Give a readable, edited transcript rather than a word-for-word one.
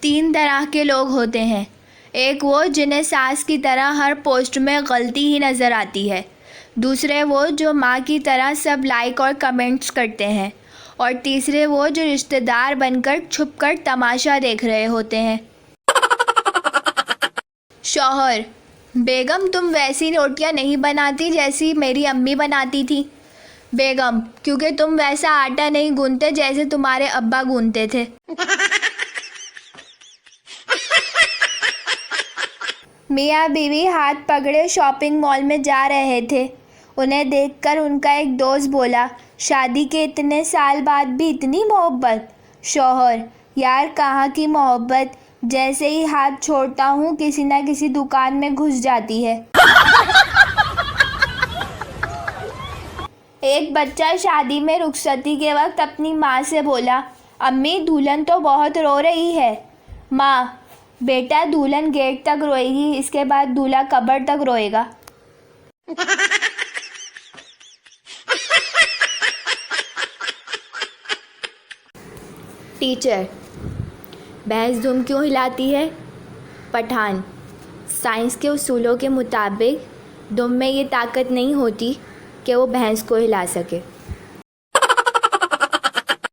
तीन तरह के लोग होते हैं। एक वो जिन्हें सास की तरह हर पोस्ट में गलती ही नज़र आती है। दूसरे वो जो माँ की तरह सब लाइक और कमेंट्स करते हैं। और तीसरे वो जो रिश्तेदार बनकर छुपकर तमाशा देख रहे होते हैं। शौहर: बेगम, तुम वैसी रोटियां नहीं बनाती जैसी मेरी अम्मी बनाती थी। बेगम: क्योंकि तुम वैसा आटा नहीं गूंथते जैसे तुम्हारे अब्बा गूंथते थे। मियाँ बीवी हाथ पकड़े शॉपिंग मॉल में जा रहे थे। उन्हें देखकर उनका एक दोस्त बोला, शादी के इतने साल बाद भी इतनी मोहब्बत। शौहर: यार कहाँ की मोहब्बत, जैसे ही हाथ छोड़ता हूँ किसी न किसी दुकान में घुस जाती है। एक बच्चा शादी में रुखसती के वक्त अपनी माँ से बोला, अम्मी दुल्हन तो बहुत रो रही है। माँ: बेटा दुल्हन गेट तक रोएगी, इसके बाद दूल्हा कब्र तक रोएगा। टीचर: भैंस दुम क्यों हिलाती है? पठान: साइंस के उसूलों के मुताबिक दुम में ये ताकत नहीं होती कि वो भैंस को हिला सके।